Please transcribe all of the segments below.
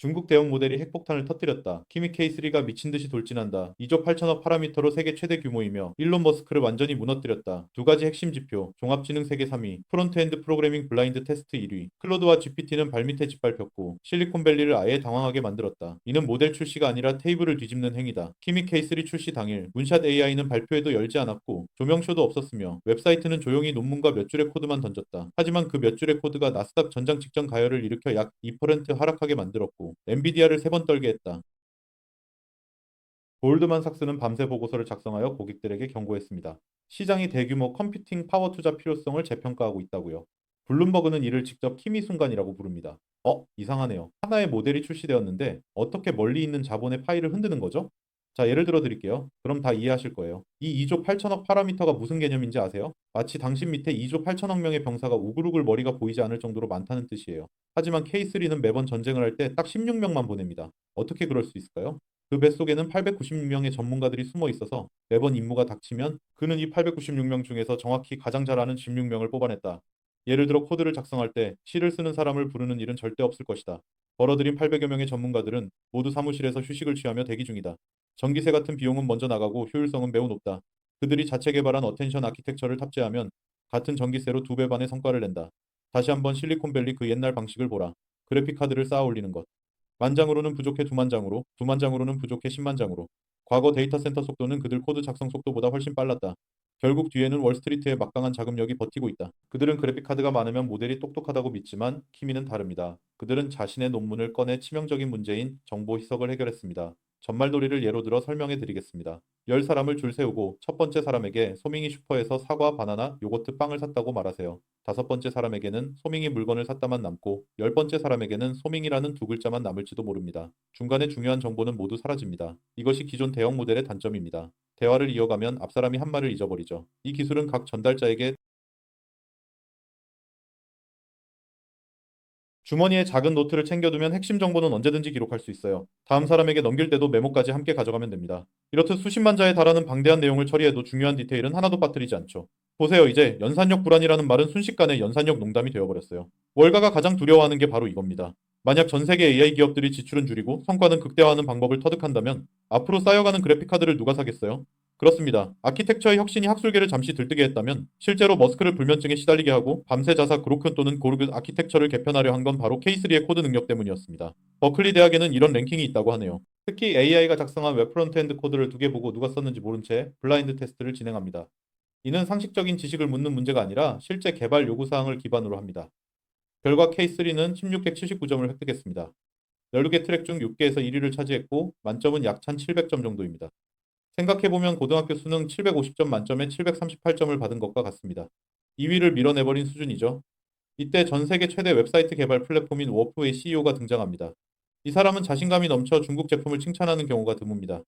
중국 대형 모델이 핵폭탄을 터뜨렸다. 키미 K3가 미친 듯이 돌진한다. 2조 8천억 파라미터로 세계 최대 규모이며 일론 머스크를 완전히 무너뜨렸다. 두 가지 핵심 지표. 종합지능 세계 3위, 프론트엔드 프로그래밍 블라인드 테스트 1위. 클로드와 GPT는 발밑에 짓밟혔고 실리콘밸리를 아예 당황하게 만들었다. 이는 모델 출시가 아니라 테이블을 뒤집는 행위다. 키미 K3 출시 당일 문샷 AI는 발표회도 열지 않았고 조명쇼도 없었으며 웹사이트는 조용히 논문과 몇 줄의 코드만 던졌다. 하지만 그 몇 줄의 코드가 나스닥 전장 직전 가열을 일으켜 약 2% 하락하게 만들었고 엔비디아를 3번 떨게 했다. 골드만삭스는 밤새 보고서를 작성하여 고객들에게 경고했습니다. 시장이 대규모 컴퓨팅 파워 투자 필요성을 재평가하고 있다고요. 블룸버그는 이를 직접 키미 순간이라고 부릅니다. 이상하네요. 하나의 모델이 출시되었는데 어떻게 멀리 있는 자본의 파일을 흔드는 거죠? 자, 예를 들어 드릴게요. 그럼 다 이해하실 거예요. 이 2조 8천억 파라미터가 무슨 개념인지 아세요? 마치 당신 밑에 2조 8천억 명의 병사가 우글우글 머리가 보이지 않을 정도로 많다는 뜻이에요. 하지만 K3는 매번 전쟁을 할 때 딱 16명만 보냅니다. 어떻게 그럴 수 있을까요? 그 뱃속에는 896명의 전문가들이 숨어 있어서 매번 임무가 닥치면 그는 이 896명 중에서 정확히 가장 잘 아는 16명을 뽑아냈다. 예를 들어 코드를 작성할 때 시를 쓰는 사람을 부르는 일은 절대 없을 것이다. 벌어들인 800여 명의 전문가들은 모두 사무실에서 휴식을 취하며 대기 중이다. 전기세 같은 비용은 먼저 나가고 효율성은 매우 높다. 그들이 자체 개발한 어텐션 아키텍처를 탑재하면 같은 전기세로 2배 반의 성과를 낸다. 다시 한번 실리콘밸리 그 옛날 방식을 보라. 그래픽 카드를 쌓아 올리는 것. 만장으로는 부족해 2만 장으로, 2만 장으로는 부족해 10만 장으로. 과거 데이터 센터 속도는 그들 코드 작성 속도보다 훨씬 빨랐다. 결국 뒤에는 월스트리트의 막강한 자금력이 버티고 있다. 그들은 그래픽 카드가 많으면 모델이 똑똑하다고 믿지만 키미는 다릅니다. 그들은 자신의 논문을 꺼내 치명적인 문제인 정보 희석을 해결했습니다. 전말놀이를 예로 들어 설명해 드리겠습니다. 10사람을 줄 세우고 첫 번째 사람에게 소밍이 슈퍼에서 사과, 바나나, 요거트, 빵을 샀다고 말하세요. 다섯 번째 사람에게는 소밍이 물건을 샀다만 남고 10번째 사람에게는 소밍이라는 두 글자만 남을지도 모릅니다. 중간에 중요한 정보는 모두 사라집니다. 이것이 기존 대형 모델의 단점입니다. 대화를 이어가면 앞사람이 한 말을 잊어버리죠. 이 기술은 각 전달자에게 주머니에 작은 노트를 챙겨두면 핵심 정보는 언제든지 기록할 수 있어요. 다음 사람에게 넘길 때도 메모까지 함께 가져가면 됩니다. 이렇듯 수십만 자에 달하는 방대한 내용을 처리해도 중요한 디테일은 하나도 빠뜨리지 않죠. 보세요, 이제 연산력 불안이라는 말은 순식간에 연산력 농담이 되어버렸어요. 월가가 가장 두려워하는 게 바로 이겁니다. 만약 전 세계 AI 기업들이 지출은 줄이고 성과는 극대화하는 방법을 터득한다면 앞으로 쌓여가는 그래픽카드를 누가 사겠어요? 그렇습니다. 아키텍처의 혁신이 학술계를 잠시 들뜨게 했다면 실제로 머스크를 불면증에 시달리게 하고 밤새 자사 그로큰 또는 고르그 아키텍처를 개편하려 한 건 바로 K3의 코드 능력 때문이었습니다. 버클리 대학에는 이런 랭킹이 있다고 하네요. 특히 AI가 작성한 웹 프론트엔드 코드를 두 개 보고 누가 썼는지 모른 채 블라인드 테스트를 진행합니다. 이는 상식적인 지식을 묻는 문제가 아니라 실제 개발 요구사항을 기반으로 합니다. 결과 K3는 1679점을 획득했습니다. 10개 트랙 중 6개에서 1위를 차지했고 만점은 약 1700점 정도입니다. 생각해보면 고등학교 수능 750점 만점에 738점을 받은 것과 같습니다. 2위를 밀어내버린 수준이죠. 이때 전 세계 최대 웹사이트 개발 플랫폼인 워프의 CEO가 등장합니다. 이 사람은 자신감이 넘쳐 중국 제품을 칭찬하는 경우가 드뭅니다.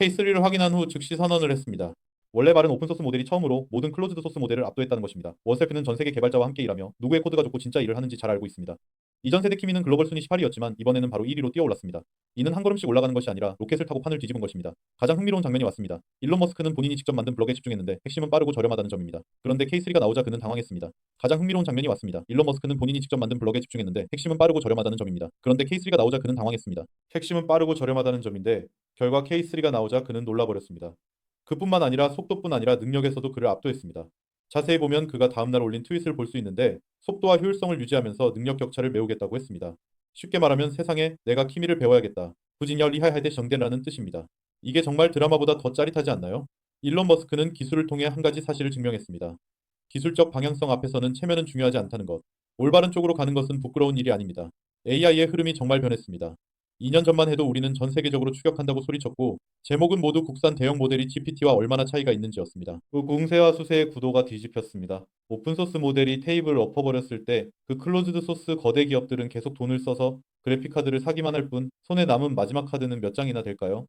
K3를 확인한 후 즉시 선언을 했습니다. 원래 말은 오픈소스 모델이 처음으로 모든 클로즈드 소스 모델을 압도했다는 것입니다. 워셀프는 전 세계 개발자와 함께 일하며 누구의 코드가 좋고 진짜 일을 하는지 잘 알고 있습니다. 이전 세대 키미는 글로벌 순위 18위였지만 이번에는 바로 1위로 뛰어올랐습니다. 이는 한 걸음씩 올라가는 것이 아니라 로켓을 타고 판을 뒤집은 것입니다. 가장 흥미로운 장면이 왔습니다. 일론 머스크는 본인이 직접 만든 블럭에 집중했는데 핵심은 빠르고 저렴하다는 점입니다. 그런데 K3가 나오자 그는 당황했습니다. 가장 흥미로운 장면이 왔습니다. 일론 머스크는 본인이 직접 만든 블럭에 집중했는데 핵심은 빠르고 저렴하다는 점입니다. 그런데 K3가 나오자 그는 당황했습니다. 핵심은 빠르고 저렴하다는 점인데 결과 K3가 나오자 그는 놀라버렸습니다. 그뿐만 아니라 속도뿐 아니라 능력에서도 그를 압도했습니다. 자세히 보면 그가 다음날 올린 트윗을 볼 수 있는데 속도와 효율성을 유지하면서 능력 격차를 메우겠다고 했습니다. 쉽게 말하면 세상에 내가 키미를 배워야겠다. 부진여 리하하데 정된라는 뜻입니다. 이게 정말 드라마보다 더 짜릿하지 않나요? 일론 머스크는 기술을 통해 한 가지 사실을 증명했습니다. 기술적 방향성 앞에서는 체면은 중요하지 않다는 것. 올바른 쪽으로 가는 것은 부끄러운 일이 아닙니다. AI의 흐름이 정말 변했습니다. 2년 전만 해도 우리는 전 세계적으로 추격한다고 소리쳤고 제목은 모두 국산 대형 모델이 GPT와 얼마나 차이가 있는지였습니다. 그 궁세와 수세의 구도가 뒤집혔습니다. 오픈소스 모델이 테이블을 엎어버렸을 때 그 클로즈드 소스 거대 기업들은 계속 돈을 써서 그래픽카드를 사기만 할 뿐 손에 남은 마지막 카드는 몇 장이나 될까요?